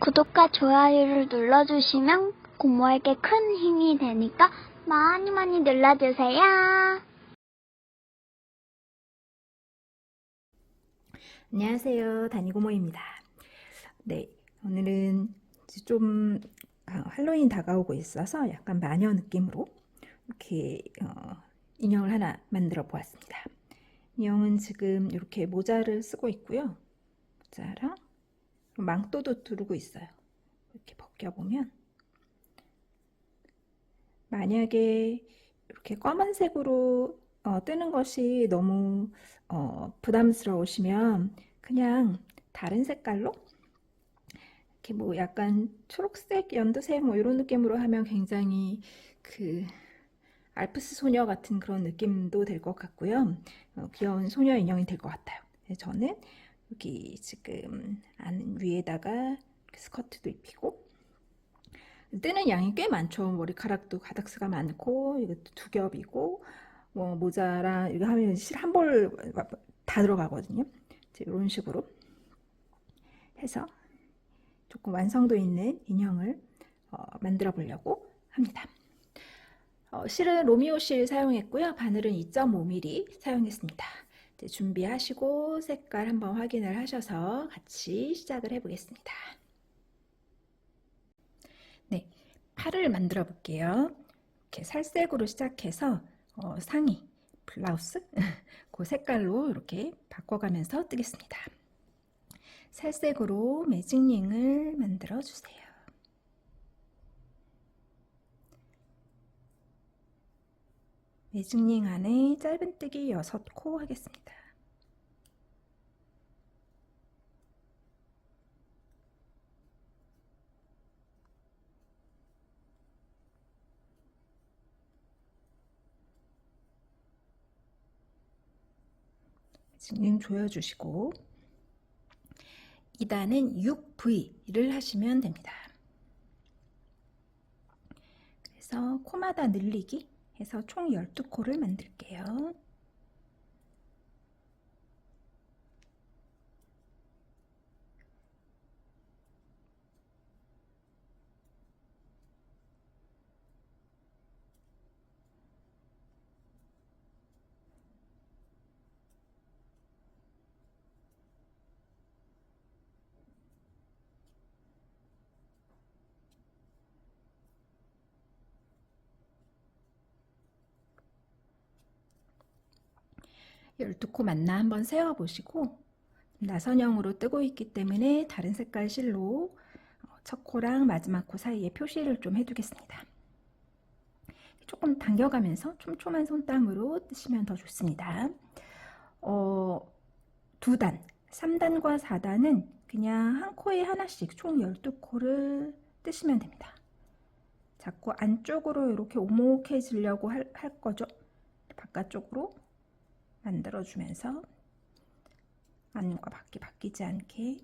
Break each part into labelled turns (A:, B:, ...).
A: 구독과 좋아요를 눌러주시면 고모에게 큰 힘이 되니까 많이 많이 눌러주세요.
B: 안녕하세요. 다니고모입니다. 네, 오늘은 좀 할로윈 다가오고 있어서 약간 마녀 느낌으로 이렇게 인형을 하나 만들어 보았습니다. 인형은 지금 이렇게 모자를 쓰고 있고요. 모자랑 망토도 두르고 있어요. 이렇게 벗겨보면 만약에 이렇게 검은색으로 뜨는 것이 너무 부담스러우시면 그냥 다른 색깔로 이렇게 뭐 약간 초록색, 연두색 뭐 이런 느낌으로 하면 굉장히 그 알프스 소녀 같은 그런 느낌도 될 것 같고요. 귀여운 소녀 인형이 될 것 같아요. 저는 여기 지금 안 위에다가 스커트도 입히고 뜨는 양이 꽤 많죠. 머리카락도 가닥스가 많고 이것도 두 겹이고 뭐 모자랑 이거 하면 실 한 벌 다 들어가거든요. 이런 식으로 해서 조금 완성도 있는 인형을 만들어 보려고 합니다. 실은 로미오 실 사용했고요. 바늘은 2.5mm 사용했습니다. 준비하시고 색깔 한번 확인을 하셔서 같이 시작을 해보겠습니다. 네, 팔을 만들어 볼게요. 이렇게 살색으로 시작해서 상의, 블라우스 그 색깔로 이렇게 바꿔가면서 뜨겠습니다. 살색으로 매직링을 만들어 주세요. 매직링 안에 짧은뜨기 6코 하겠습니다. 매직링 조여주시고 2단은 6V를 하시면 됩니다. 그래서 코마다 늘리기 해서 총 12코를 만들게요. 열두 코 맞나 한번 세어보시고 나선형으로 뜨고 있기 때문에 다른 색깔 실로 첫 코랑 마지막 코 사이에 표시를 좀 해두겠습니다. 조금 당겨가면서 촘촘한 손땀으로 뜨시면 더 좋습니다. 2단, 3단과 4단은 그냥 한 코에 하나씩 총 12코를 뜨시면 됩니다. 자꾸 안쪽으로 이렇게 오목해지려고 할 거죠. 바깥쪽으로 만들어주면서 안과 밖이 바뀌지 않게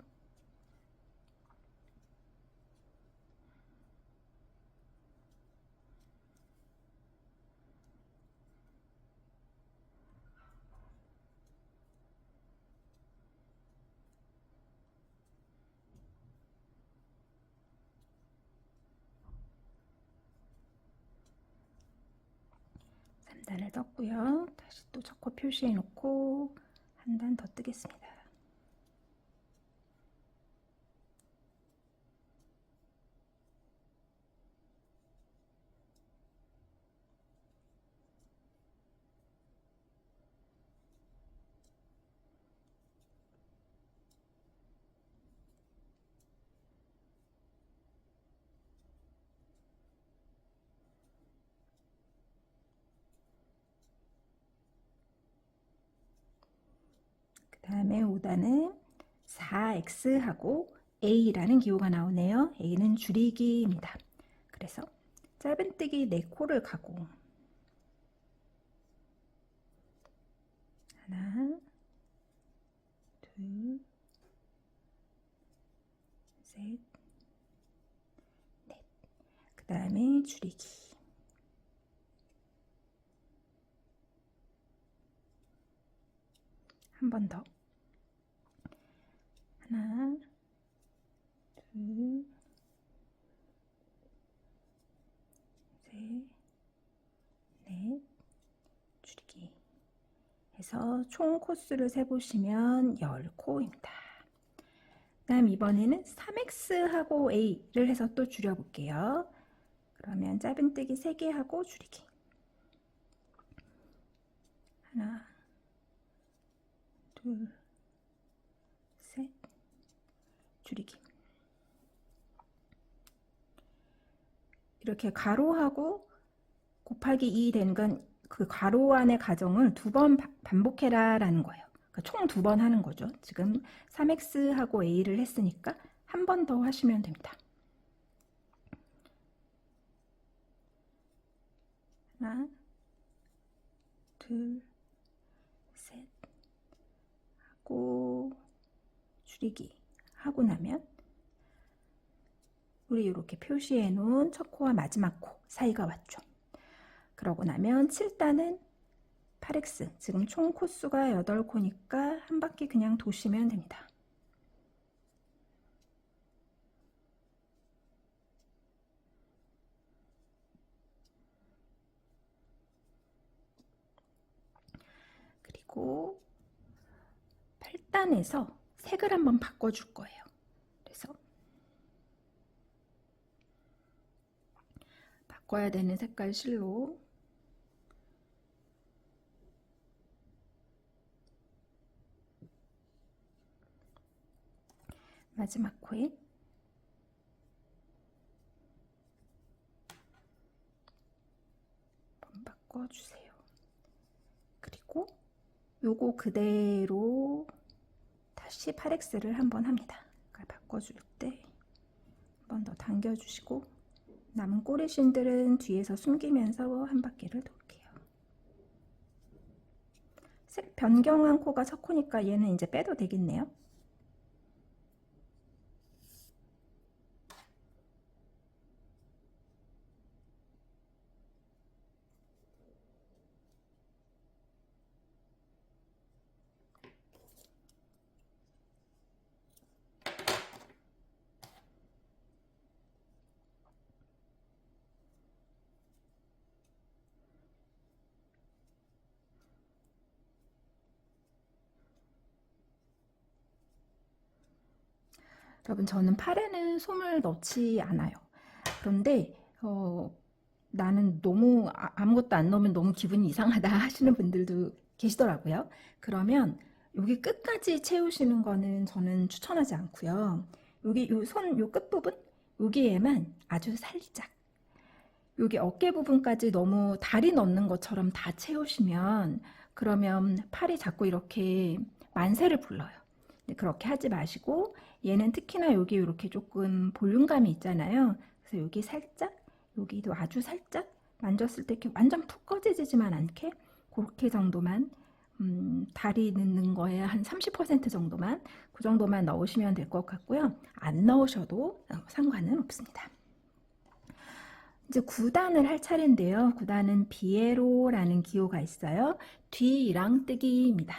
B: 단을 떴고요. 다시 또 첫 코 표시해 놓고 한 단 더 뜨겠습니다. 그 다음에 5단은 4X하고 A라는 기호가 나오네요. A는 줄이기입니다. 그래서 짧은뜨기 4코를 가고 하나, 둘, 셋, 넷. 그 다음에 줄이기. 한 번 더. 하나, 둘, 셋, 넷, 줄이기 해서 총 코수를 세보시면 10코입니다. 그 다음 이번에는 3x하고 a를 해서 또 줄여볼게요. 그러면 짧은뜨기 3개 하고 줄이기. 하나, 둘, 셋, 줄이기. 이렇게 가로하고 곱하기 2 된 건 그 가로 안의 가정을 2번 반복해라 라는 거예요. 그러니까 총 2번 하는 거죠. 지금 3x하고 a를 했으니까 한 번 더 하시면 됩니다. 하나, 둘, 셋 하고 줄이기 하고 나면 우리 이렇게 표시해 놓은 첫 코와 마지막 코 사이가 왔죠. 그러고 나면 7단은 8x, 지금 총 코수가 8코니까 한 바퀴 그냥 도시면 됩니다. 그리고 8단에서 색을 한번 바꿔줄 거예요. 그래서 바꿔야 되는 색깔 실로 마지막 코에 한번 바꿔주세요. 그리고 요거 그대로 다시 8x를 한번 합니다. 그러니까 바꿔줄 때 한 번 더 당겨주시고 남은 꼬리신들은 뒤에서 숨기면서 한 바퀴를 돌게요. 색 변경한 코가 첫 코니까 얘는 이제 빼도 되겠네요. 여러분 저는 팔에는 솜을 넣지 않아요. 그런데 나는 너무 아무것도 안 넣으면 너무 기분이 이상하다 하시는 분들도 계시더라고요. 그러면 여기 끝까지 채우시는 거는 저는 추천하지 않고요. 여기 요 손 요 끝부분 여기에만 아주 살짝 여기 어깨 부분까지 너무 다리 넣는 것처럼 다 채우시면 그러면 팔이 자꾸 이렇게 만세를 불러요. 그렇게 하지 마시고 얘는 특히나 여기 이렇게 조금 볼륨감이 있잖아요. 그래서 여기 살짝 여기도 아주 살짝 만졌을 때 이렇게 완전 푹 꺼지지만 않게 그렇게 정도만 다리 넣는 거에 한 30% 정도만 그 정도만 넣으시면 될 것 같고요. 안 넣으셔도 상관은 없습니다. 이제 9단을 할 차례인데요. 9단은 비에로라는 기호가 있어요. 뒤 이랑뜨기입니다.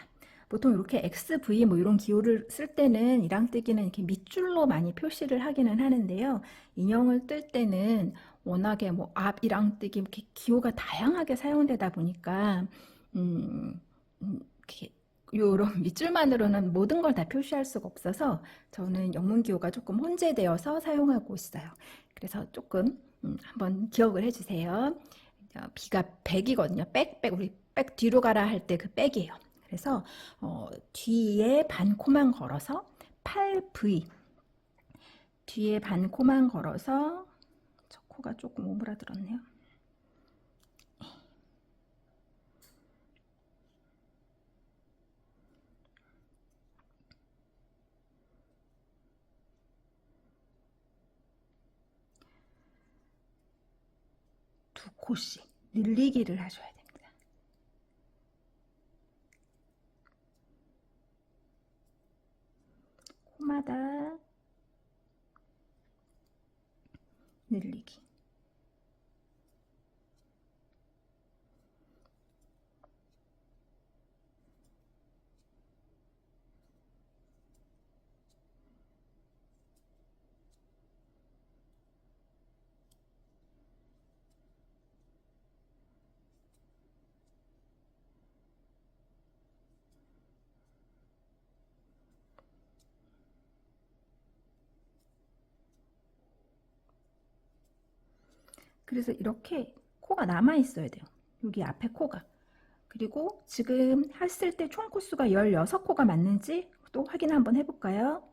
B: 보통 이렇게 XV 뭐 이런 기호를 쓸 때는 이랑뜨기는 이렇게 밑줄로 많이 표시를 하기는 하는데요. 인형을 뜰 때는 워낙에 뭐 앞 이랑뜨기 이렇게 기호가 다양하게 사용되다 보니까 이렇게 요런 밑줄만으로는 모든 걸 다 표시할 수가 없어서 저는 영문 기호가 조금 혼재되어서 사용하고 있어요. 그래서 조금 한번 기억을 해주세요. B가 100이거든요. 우리 백 뒤로 가라 할 때 그 백이에요. 그래서 뒤에 반코만 걸어서 8V 뒤에 반코만 걸어서 저 코가 조금 오므라들었네요. 두 코씩 늘리기를 하셔야 됩니다. 코마다 늘리기. 그래서 이렇게 코가 남아 있어야 돼요. 여기 앞에 코가. 그리고 지금 했을 때 총 코수가 16코가 맞는지 또 확인 한번 해볼까요?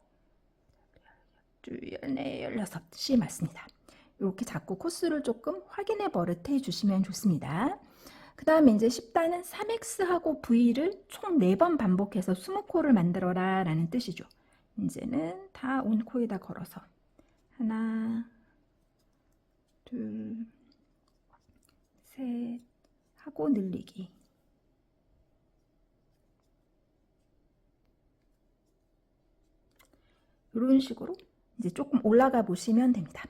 B: 14, 16이 맞습니다. 이렇게 자꾸 코수를 조금 확인해 버릇해 주시면 좋습니다. 그 다음에 이제 10단은 3x하고 v를 총 4번 반복해서 20코를 만들어라 라는 뜻이죠. 이제는 다 온 코에다 걸어서 하나, 둘, 셋 하고 늘리기. 이런 식으로 이제 조금 올라가 보시면 됩니다.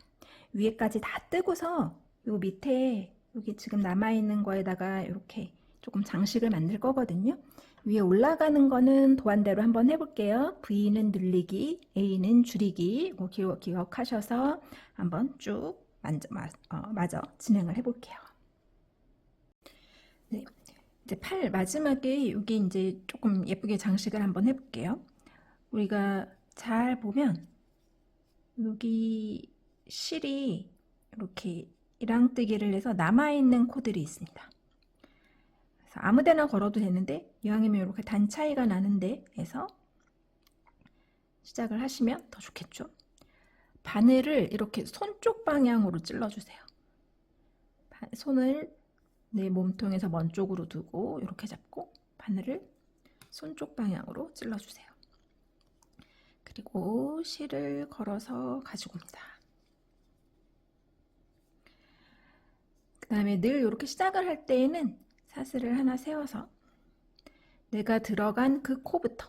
B: 위에까지 다 뜨고서 요 밑에 여기 지금 남아있는 거에다가 이렇게 조금 장식을 만들 거거든요. 위에 올라가는 거는 도안대로 한번 해볼게요. V는 늘리기, A는 줄이기. 이거 기억하셔서 한번 쭉 마저 진행을 해볼게요. 네, 이제 팔 마지막에 여기 이제 조금 예쁘게 장식을 한번 해볼게요. 우리가 잘 보면 여기 실이 이렇게 이랑뜨기를 해서 남아있는 코들이 있습니다. 그래서 아무데나 걸어도 되는데 이왕이면 이렇게 단 차이가 나는데 해서 시작을 하시면 더 좋겠죠. 바늘을 이렇게 손 쪽 방향으로 찔러주세요. 손을 내 몸통에서 먼 쪽으로 두고 이렇게 잡고 바늘을 손 쪽 방향으로 찔러주세요. 그리고 실을 걸어서 가지고 옵니다. 그 다음에 늘 이렇게 시작을 할 때에는 사슬을 하나 세워서 내가 들어간 그 코부터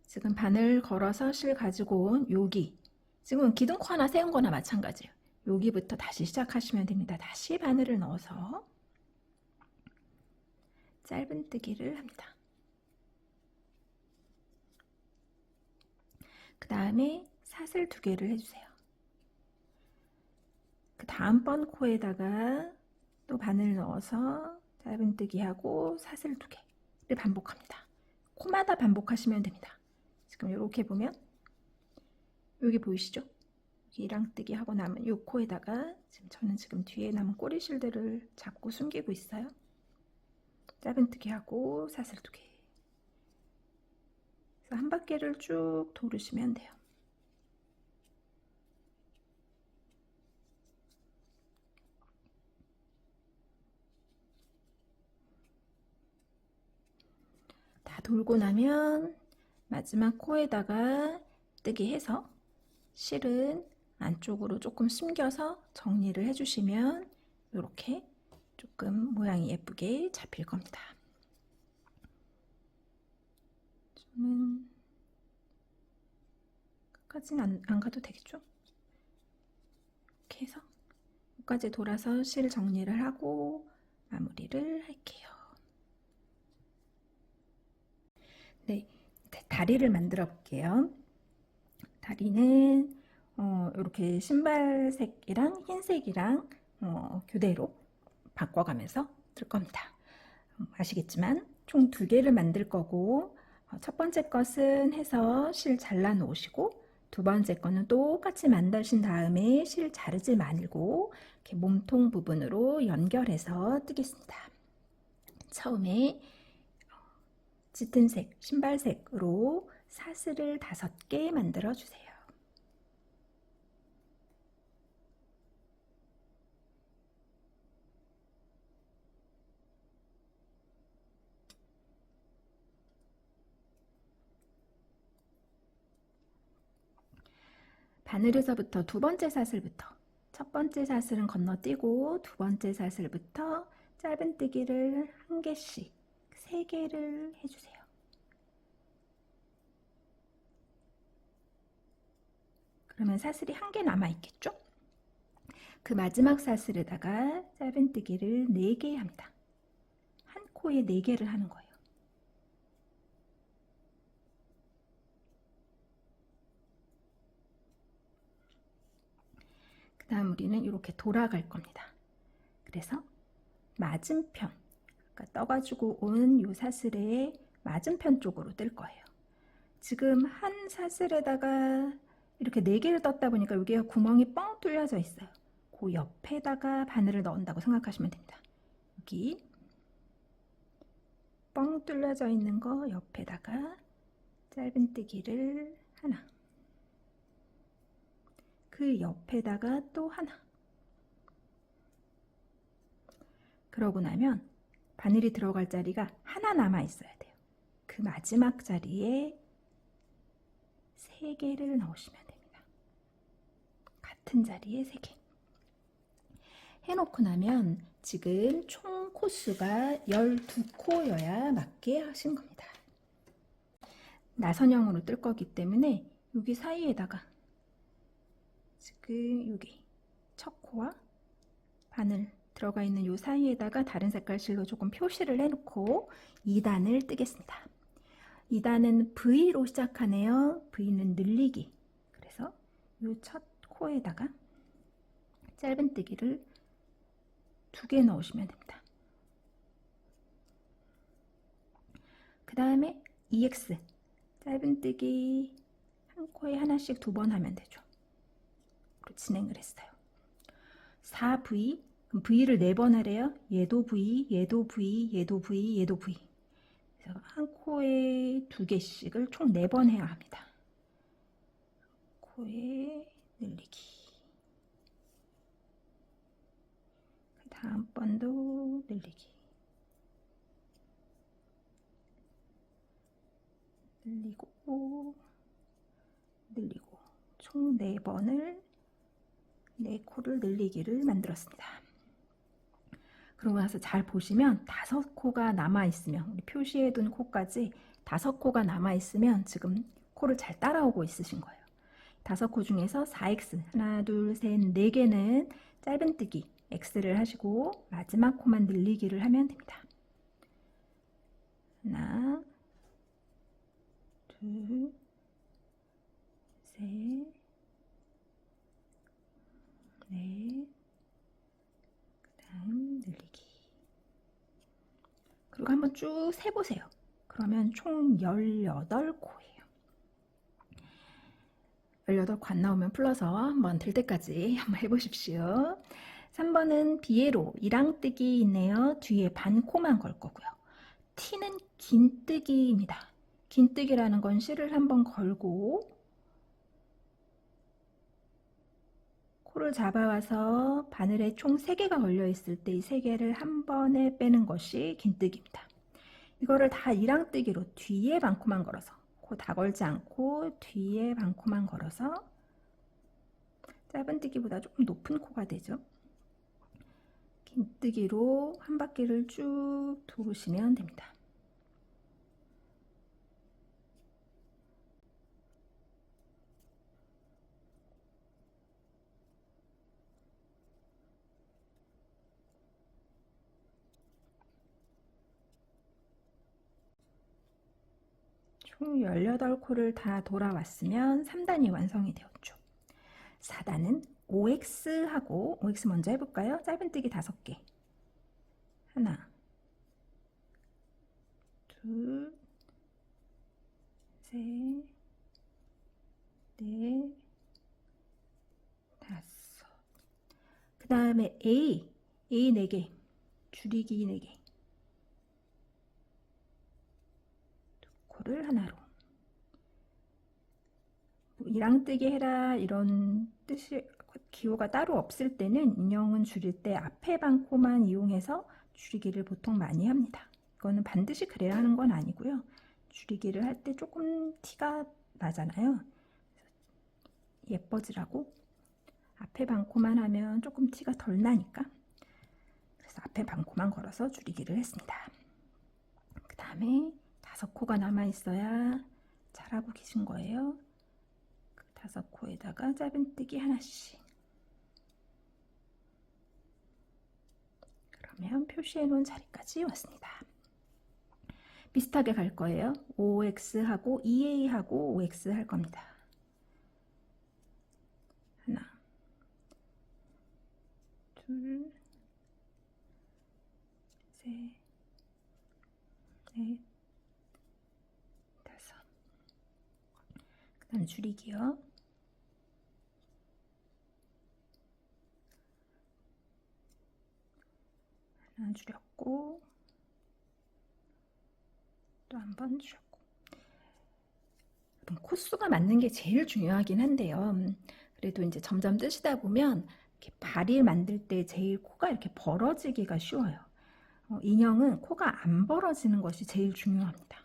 B: 지금 바늘 걸어서 실 가지고 온 여기 지금 기둥코 하나 세운 거나 마찬가지예요. 여기부터 다시 시작하시면 됩니다. 다시 바늘을 넣어서 짧은뜨기를 합니다. 그 다음에 사슬 2개를 해주세요. 그 다음번 코에다가 또 바늘 넣어서 짧은뜨기 하고 사슬 2개를 반복합니다. 코마다 반복하시면 됩니다. 지금 이렇게 보면 여기 보이시죠? 이랑뜨기 하고 남은 이 코에다가 저는 지금 뒤에 남은 꼬리실들을 잡고 숨기고 있어요. 짧은뜨기 하고 사슬 2개. 그래서 한 바퀴를 쭉 돌으시면 돼요. 다 돌고 나면 마지막 코에다가 뜨기 해서 실은 안쪽으로 조금 숨겨서 정리를 해주시면 이렇게 조금 모양이 예쁘게 잡힐 겁니다. 저는 끝까지는 안 가도 되겠죠? 이렇게 해서 끝까지 돌아서 실 정리를 하고 마무리를 할게요. 네, 다리를 만들어 볼게요. 다리는 이렇게 신발색이랑 흰색이랑 교대로 바꿔가면서 뜰 겁니다. 아시겠지만 총 2개를 만들 거고 첫 번째 것은 해서 실 잘라 놓으시고 두 번째 거는 똑같이 만드신 다음에 실 자르지 말고 이렇게 몸통 부분으로 연결해서 뜨겠습니다. 처음에 짙은 색, 신발색으로 사슬을 5개 만들어 주세요. 바늘에서부터 두 번째 사슬부터 첫 번째 사슬은 건너뛰고 두 번째 사슬부터 짧은뜨기를 1개씩 3개를 해주세요. 그러면 사슬이 1개 남아 있겠죠? 그 마지막 사슬에다가 짧은뜨기를 4개 합니다. 한 코에 4개를 하는 거예요. 그 다음 우리는 이렇게 돌아갈 겁니다. 그래서 맞은편, 아까 떠가지고 온 이 사슬의 맞은편 쪽으로 뜰 거예요. 지금 한 사슬에다가 이렇게 4개를 떴다 보니까 여기가 구멍이 뻥 뚫려져 있어요. 그 옆에다가 바늘을 넣는다고 생각하시면 됩니다. 여기 뻥 뚫려져 있는 거 옆에다가 짧은뜨기를 하나, 그 옆에다가 또 하나. 그러고 나면 바늘이 들어갈 자리가 하나 남아 있어야 돼요. 그 마지막 자리에 3개를 넣으시면 됩니다. 같은 자리에 3개. 해놓고 나면 지금 총 코수가 12코여야 맞게 하신 겁니다. 나선형으로 뜰 거기 때문에 여기 사이에다가 지금 여기 첫 코와 바늘 들어가 있는 요 사이에다가 다른 색깔 실로 조금 표시를 해놓고 2단을 뜨겠습니다. 2단은 V로 시작하네요. V는 늘리기. 그래서 요 첫 코에다가 짧은뜨기를 2개 넣으시면 됩니다. 그 다음에 EX 짧은뜨기 한 코에 하나씩 2번 하면 되죠. 그리고 진행을 했어요. 4V 그럼 V를 4번 하래요. 얘도 V, 얘도 V, 얘도 V, 얘도 V. 그래서 한 코에 2개씩을 총 4번 해야 합니다. 코에 늘리기. 그 다음 번도 늘리기. 늘리고 늘리고 총 4번을 4코를 늘리기를 만들었습니다. 그러고 나서 잘 보시면 5코가 남아있으면 우리 표시해둔 코까지 5코가 남아있으면 지금 코를 잘 따라오고 있으신 거예요. 5코 중에서 4X 하나 둘 셋 4개는 짧은뜨기 X를 하시고 마지막 코만 늘리기를 하면 됩니다. 하나 둘 셋 넷 그 다음 늘리기. 그리고 한번 쭉 세보세요. 그러면 총 18코예요. 18코 안 나오면 풀러서 한번 될 때까지 한번 해보십시오. 3번은 비에로 이랑뜨기 있네요. 뒤에 반코만 걸 거고요. T는 긴뜨기입니다. 긴뜨기라는 건 실을 한번 걸고 코를 잡아와서 바늘에 총 3개가 걸려 있을 때 이 3개를 한 번에 빼는 것이 긴뜨기입니다. 이거를 다 이랑뜨기로 뒤에 반코만 걸어서 코 다 걸지 않고 뒤에 반코만 걸어서 짧은뜨기보다 조금 높은 코가 되죠. 긴뜨기로 한 바퀴를 쭉 도우시면 됩니다. 총 18코를 다 돌아왔으면 3단이 완성이 되었죠. 4단은 OX하고 OX 먼저 해볼까요? 짧은뜨기 5개. 하나, 둘, 셋, 넷, 5. 그 다음에 A 4개, 줄이기 4개. 코를 하나로. 이랑뜨기 해라 이런 뜻이 기호가 따로 없을 때는 인형은 줄일 때 앞에 반코만 이용해서 줄이기를 보통 많이 합니다. 이거는 반드시 그래야 하는 건 아니고요. 줄이기를 할 때 조금 티가 나잖아요. 예뻐지라고 앞에 반코만 하면 조금 티가 덜 나니까 그래서 앞에 반코만 걸어서 줄이기를 했습니다. 그 다음에 5코가 남아 있어야 잘하고 계신 거예요. 5코에다가 짧은뜨기 하나씩. 그러면 표시해 놓은 자리까지 왔습니다. 비슷하게 갈 거예요. OX하고 EA하고 OX 할 겁니다. 하나, 둘, 셋, 넷, 5. 그 다음 줄이기요. 번 줄였고 또 한 번 줄였고. 코수가 맞는 게 제일 중요하긴 한데요. 그래도 이제 점점 뜨시다 보면 이렇게 발을 만들 때 제일 코가 이렇게 벌어지기가 쉬워요. 인형은 코가 안 벌어지는 것이 제일 중요합니다.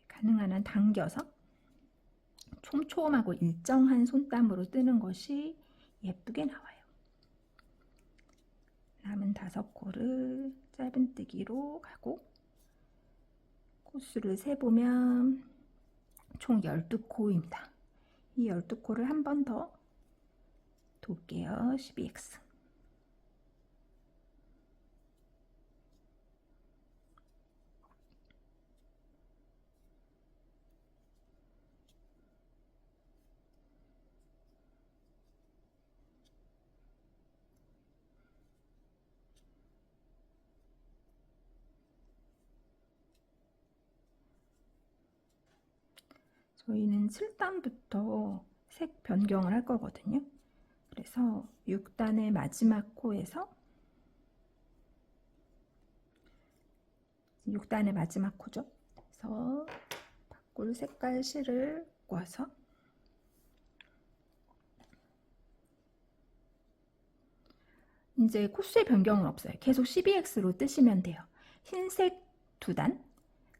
B: 가능한 한 당겨서 촘촘하고 일정한 손땀으로 뜨는 것이 예쁘게 나와요. 남은 5코를 짧은뜨기로 가고, 코수를 세보면 총 12코입니다. 이 12코를 한 번 더 돌게요. 12X. 저희는 7단부터 색 변경을 할 거거든요. 그래서 6단의 마지막 코에서 6단의 마지막 코죠. 그래서 바꿀 색깔 실을 꽂아서 이제 코수의 변경은 없어요. 계속 12X로 뜨시면 돼요. 흰색 2단,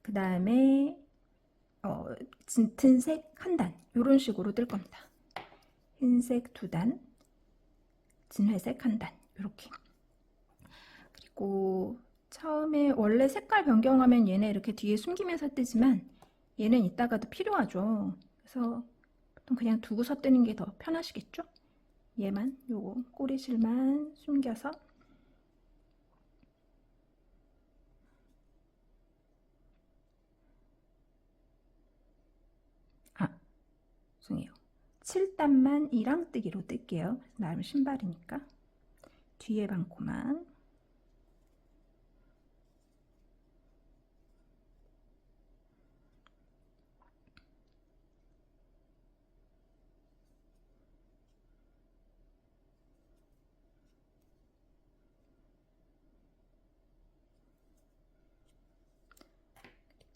B: 그 다음에 짙은색 1단, 이런 식으로 뜰 겁니다. 흰색 2단, 진회색 1단, 이렇게. 그리고 처음에 원래 색깔 변경하면 얘네 이렇게 뒤에 숨기면서 뜨지만 얘는 이따가도 필요하죠. 그래서 보통 그냥 두고서 뜨는 게 더 편하시겠죠? 얘만, 요거 꼬리실만 숨겨서 죄송해요. 7단만 이랑뜨기로 뜰게요. 나름 신발이니까. 뒤에 반코만.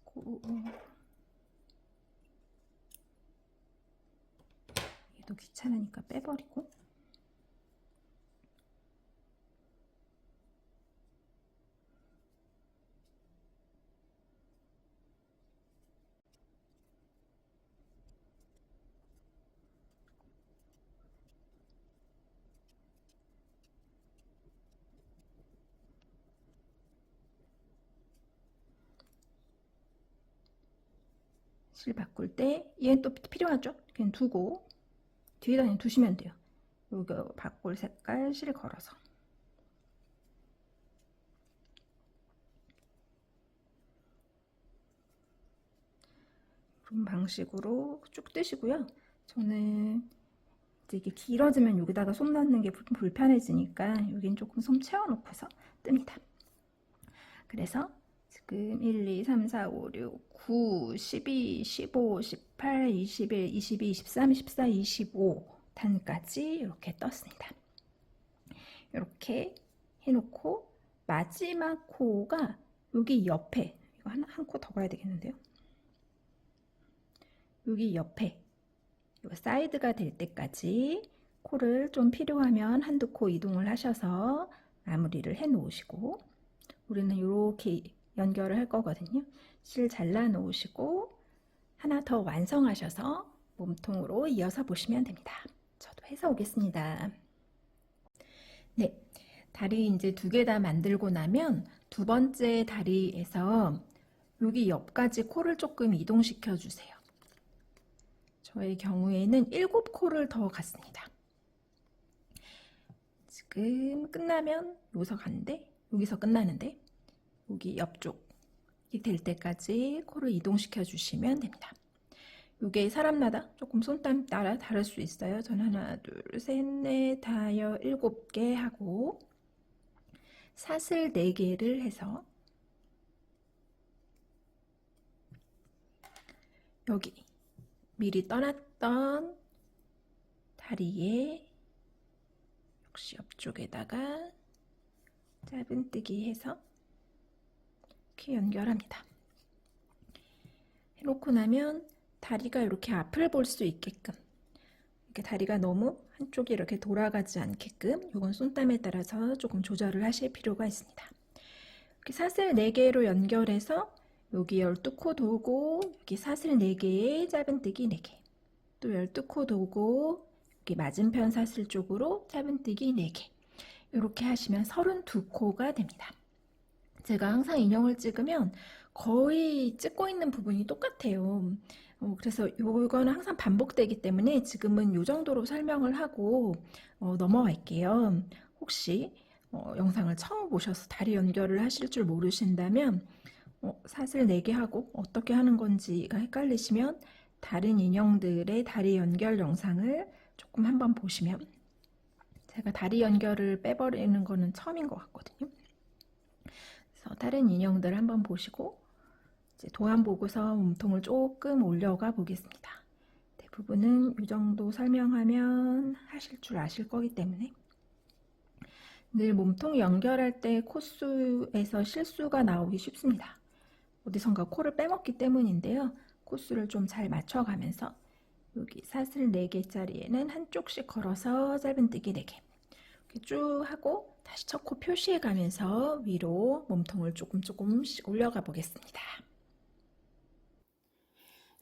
B: 그리고 얘도 귀찮으니까 빼버리고. 실 바꿀 때 얘는 또 필요하죠? 그냥 두고 뒤에다 그냥 두시면 돼요. 이거 바꿀 색깔 실 걸어서 이런 방식으로 쭉 뜨시고요. 저는 이제 이게 길어지면 여기다가 솜 넣는 게 불편해지니까 여긴 조금 솜 채워놓고서 뜹니다. 그래서 지금 1, 2, 3, 4, 5, 6, 9, 12, 15, 18, 21, 22, 23, 24, 25 단까지 이렇게 떴습니다. 이렇게 해놓고 마지막 코가 여기 옆에, 이거 한 코 더 가야 되겠는데요. 여기 옆에 요 사이드가 될 때까지 코를 좀 필요하면 한두 코 이동을 하셔서 마무리를 해 놓으시고, 우리는 이렇게 연결을 할 거거든요. 실 잘라 놓으시고 하나 더 완성하셔서 몸통으로 이어서 보시면 됩니다. 저도 해서 오겠습니다. 네, 다리 이제 2개 다 만들고 나면 두 번째 다리에서 여기 옆까지 코를 조금 이동시켜 주세요. 저의 경우에는 7코를 더 갔습니다. 지금 끝나면 여기서 가는데, 여기서 끝나는데 여기 옆쪽이 될 때까지 코를 이동시켜 주시면 됩니다. 이게 사람마다 조금 손땀 따라 다를 수 있어요. 전 하나, 둘, 셋, 넷, 다섯, 7개 하고 사슬 4개를 해서 여기 미리 떠났던 다리에 역시 옆쪽에다가 짧은뜨기 해서 이렇게 연결합니다. 해놓고 나면 다리가 이렇게 앞을 볼 수 있게끔, 이렇게 다리가 너무 한쪽이 이렇게 돌아가지 않게끔 이건 손땀에 따라서 조금 조절을 하실 필요가 있습니다. 이렇게 사슬 4개로 연결해서 여기 12코 도고, 여기 사슬 4개에 짧은뜨기 4개, 또 12코 도고 여기 맞은편 사슬 쪽으로 짧은뜨기 4개, 이렇게 하시면 32코가 됩니다. 제가 항상 인형을 찍으면 거의 찍고 있는 부분이 똑같아요. 그래서 이거는 항상 반복되기 때문에 지금은 이 정도로 설명을 하고 넘어갈게요. 혹시 영상을 처음 보셔서 다리 연결을 하실 줄 모르신다면 사슬 4개 하고 어떻게 하는 건지가 헷갈리시면 다른 인형들의 다리 연결 영상을 조금 한번 보시면, 제가 다리 연결을 빼버리는 거는 처음인 것 같거든요. 그래서 다른 인형들 한번 보시고 이제 도안 보고서 몸통을 조금 올려가 보겠습니다. 대부분은 이 정도 설명하면 하실 줄 아실 거기 때문에. 늘 몸통 연결할 때 코수에서 실수가 나오기 쉽습니다. 어디선가 코를 빼먹기 때문인데요. 코수를 좀 잘 맞춰가면서 여기 사슬 4개짜리에는 한쪽씩 걸어서 짧은뜨기 4개 이렇게 쭉 하고 다시 첫 코 표시해 가면서 위로 몸통을 조금씩 올려가 보겠습니다.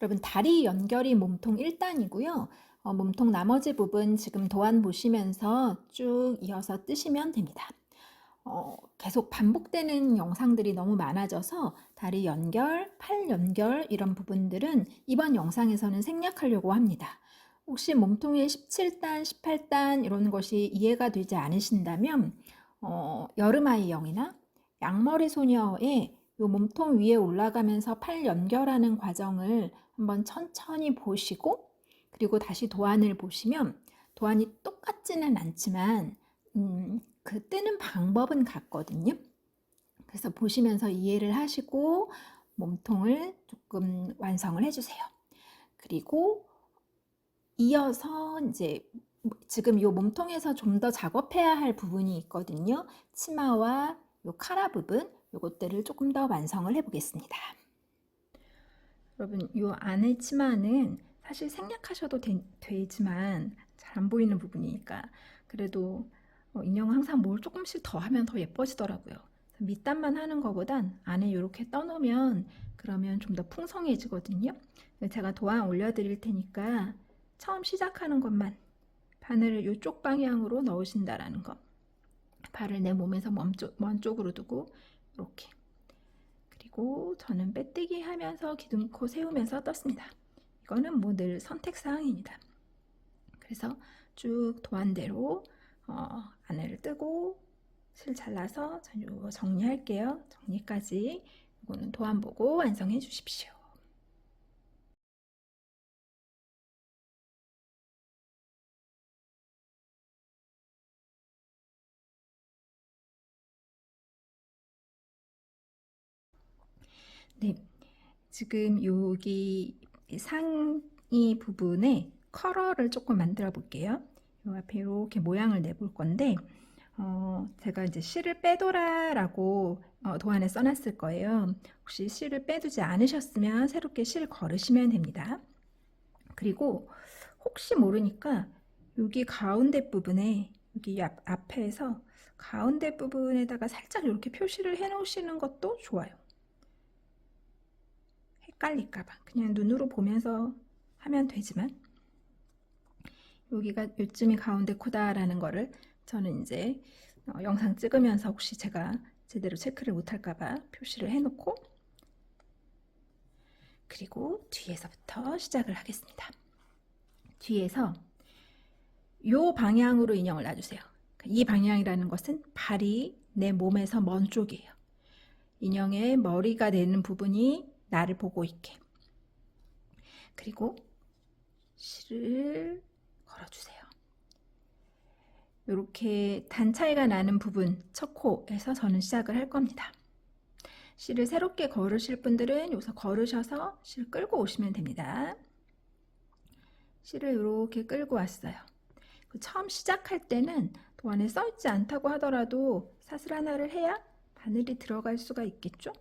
B: 여러분, 다리 연결이 몸통 1단이고요. 몸통 나머지 부분 지금 도안 보시면서 쭉 이어서 뜨시면 됩니다. 계속 반복되는 영상들이 너무 많아져서 다리 연결, 팔 연결 이런 부분들은 이번 영상에서는 생략하려고 합니다. 혹시 몸통의 17단, 18단 이런 것이 이해가 되지 않으신다면 여름아이영이나 양머리 소녀의 요 몸통 위에 올라가면서 팔 연결하는 과정을 한번 천천히 보시고, 그리고 다시 도안을 보시면 도안이 똑같지는 않지만 그 뜨는 방법은 같거든요. 그래서 보시면서 이해를 하시고 몸통을 조금 완성을 해주세요. 그리고 이어서 이제 지금 이 몸통에서 좀 더 작업해야 할 부분이 있거든요. 치마와 요 카라 부분, 요것들을 조금 더 완성을 해 보겠습니다. 여러분, 요 안에 치마는 사실 생략하셔도 되지만 잘 안 보이는 부분이니까 그래도 인형은 항상 뭘 조금씩 더 하면 더 예뻐지더라고요. 밑단만 하는 것보단 안에 이렇게 떠놓으면 그러면 좀 더 풍성해지거든요. 제가 도안 올려드릴 테니까 처음 시작하는 것만 바늘을 이쪽 방향으로 넣으신다라는 거, 발을 내 몸에서 먼 쪽으로 두고 이렇게, 그리고 저는 빼뜨기 하면서 기둥코 세우면서 떴습니다. 이거는 뭐 늘 선택사항입니다. 그래서 쭉 도안대로 안을 뜨고 실 잘라서 이거 정리할게요. 정리까지 이거는 도안 보고 완성해 주십시오. 네, 지금 여기 상의 부분에 컬러를 조금 만들어 볼게요. 요 앞에 이렇게 모양을 내볼 건데 제가 이제 실을 빼둬라라고 도안에 써놨을 거예요. 혹시 실을 빼두지 않으셨으면 새롭게 실 걸으시면 됩니다. 그리고 혹시 모르니까 여기 가운데 부분에, 여기 앞에서 가운데 부분에다가 살짝 이렇게 표시를 해 놓으시는 것도 좋아요. 헷갈릴까봐 그냥 눈으로 보면서 하면 되지만, 여기가 요쯤이 가운데 코다라는 거를 저는 이제 영상 찍으면서 혹시 제가 제대로 체크를 못할까봐 표시를 해놓고, 그리고 뒤에서부터 시작을 하겠습니다. 뒤에서 요 방향으로 인형을 놔주세요. 이 방향이라는 것은 발이 내 몸에서 먼 쪽이에요. 인형의 머리가 되는 부분이 나를 보고 있게. 그리고 실을 걸어주세요. 이렇게 단 차이가 나는 부분, 첫 코에서 저는 시작을 할 겁니다. 실을 새롭게 걸으실 분들은 여기서 걸으셔서 실 끌고 오시면 됩니다. 실을 이렇게 끌고 왔어요. 처음 시작할 때는 안에 써있지 않다고 하더라도 사슬 하나를 해야 바늘이 들어갈 수가 있겠죠?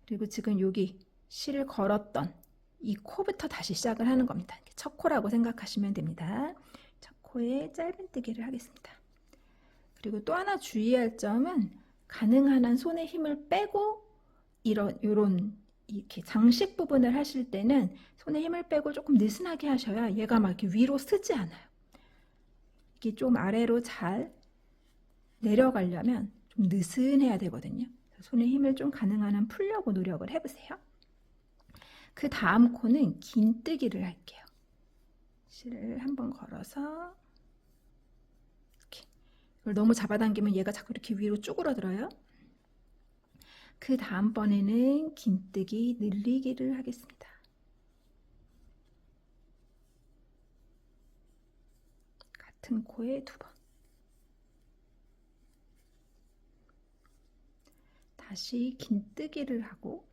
B: 그리고 지금 여기 실을 걸었던 이 코부터 다시 시작을 하는 겁니다. 첫 코라고 생각하시면 됩니다. 첫 코에 짧은뜨기를 하겠습니다. 그리고 또 하나 주의할 점은 가능한 한 손에 힘을 빼고 요런 이렇게 장식 부분을 하실 때는 손에 힘을 빼고 조금 느슨하게 하셔야 얘가 막 이렇게 위로 쓰지 않아요. 이게 좀 아래로 잘 내려가려면 좀 느슨해야 되거든요. 손에 힘을 좀 가능한 한 풀려고 노력을 해보세요. 그 다음 코는 긴뜨기를 할게요. 실을 한번 걸어서 이렇게. 이걸 너무 잡아당기면 얘가 자꾸 이렇게 위로 쭈그러들어요. 그 다음번에는 긴뜨기 늘리기를 하겠습니다. 같은 코에 2번. 다시 긴뜨기를 하고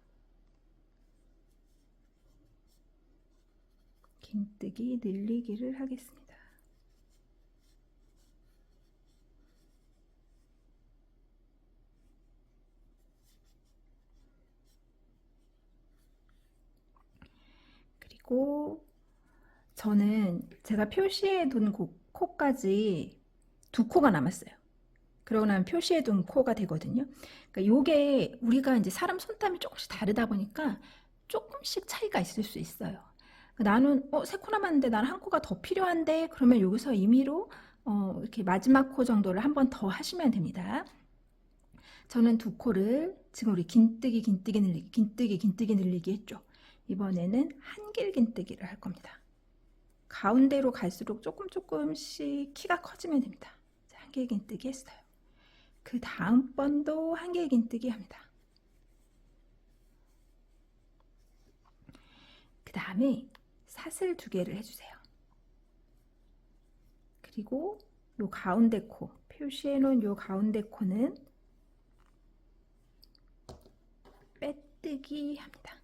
B: 긴뜨기 늘리기를 하겠습니다. 그리고 저는 제가 표시해 둔 코까지 2코가 남았어요. 그러고 나면 표시해 둔 코가 되거든요. 그러니까 요게 우리가 이제 사람 손땀이 조금씩 다르다 보니까 조금씩 차이가 있을 수 있어요. 나는 3코 남았는데 나는 1코가 더 필요한데 그러면 여기서 임의로 이렇게 마지막 코 정도를 한 번 더 하시면 됩니다. 저는 2코를 지금 우리 긴뜨기 긴뜨기 늘리기 긴뜨기 긴뜨기 늘리기 했죠. 이번에는 한길 긴뜨기를 할 겁니다. 가운데로 갈수록 조금씩 키가 커지면 됩니다. 한길 긴뜨기 했어요. 그 다음 번도 한길 긴뜨기 합니다. 그 다음에 사슬 2개를 해주세요. 그리고 요 가운데 코, 표시해 놓은 요 가운데 코는 빼뜨기 합니다.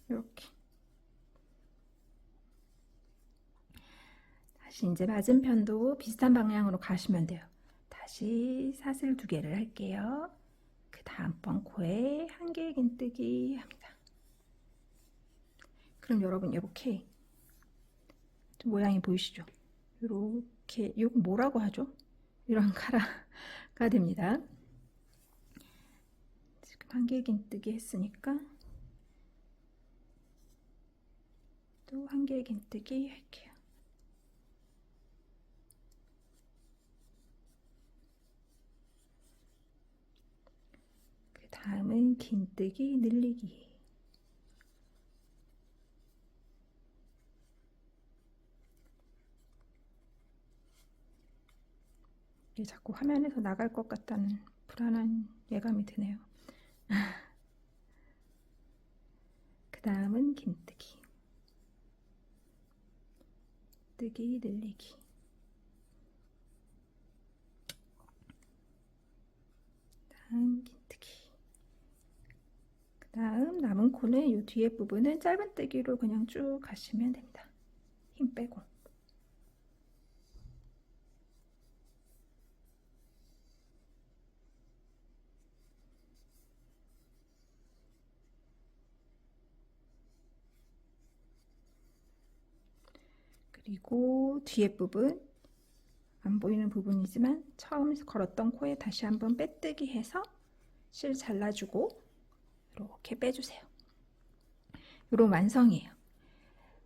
B: 이렇게. 다시 이제 맞은편도 비슷한 방향으로 가시면 돼요. 다시 사슬 2개를 할게요. 그 다음번 코에 한길 긴뜨기 합니다. 그럼 여러분 이렇게 모양이 보이시죠? 이렇게 이거 뭐라고 하죠? 이런 카라가 됩니다. 지금 한길 긴뜨기 했으니까 또 한길 긴뜨기 할게요. 그 다음은 긴뜨기 늘리기. 이게 자꾸 화면에서 나갈 것 같다는 불안한 예감이 드네요. 그 다음은 긴뜨기. 뜨기 늘리기. 다음 긴뜨기. 그 다음 남은 코는 이 뒤에 부분은 짧은뜨기로 그냥 쭉 가시면 됩니다. 힘 빼고. 그리고 뒤에 부분, 안 보이는 부분이지만 처음 걸었던 코에 다시 한번 빼뜨기 해서 실 잘라주고 이렇게 빼주세요. 이런 완성이에요.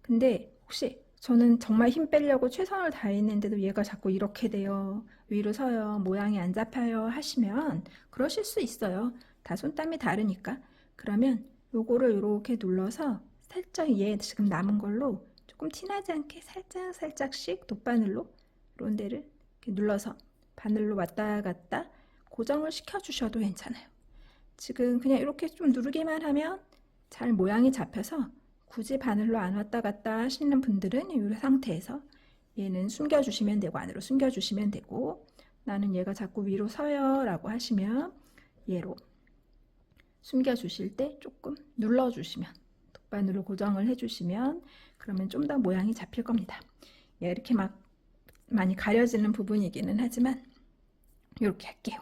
B: 근데 혹시 저는 정말 힘 빼려고 최선을 다했는데도 얘가 자꾸 이렇게 돼요. 위로 서요. 모양이 안 잡혀요. 하시면 그러실 수 있어요. 다 손땀이 다르니까. 그러면 요거를 이렇게 눌러서 살짝 얘 지금 남은 걸로 조금 티나지 않게 살짝씩 돗바늘로 이런 데를 이렇게 눌러서 바늘로 왔다 갔다 고정을 시켜 주셔도 괜찮아요. 지금 그냥 이렇게 좀 누르기만 하면 잘 모양이 잡혀서 굳이 바늘로 안 왔다 갔다 하시는 분들은 이 상태에서 얘는 숨겨주시면 되고 안으로 숨겨주시면 되고 나는 얘가 자꾸 위로 서요 라고 하시면 얘로 숨겨주실 때 조금 눌러주시면, 돗바늘로 고정을 해주시면 그러면 좀 더 모양이 잡힐 겁니다. 예, 이렇게 막 많이 가려지는 부분이기는 하지만 이렇게 할게요.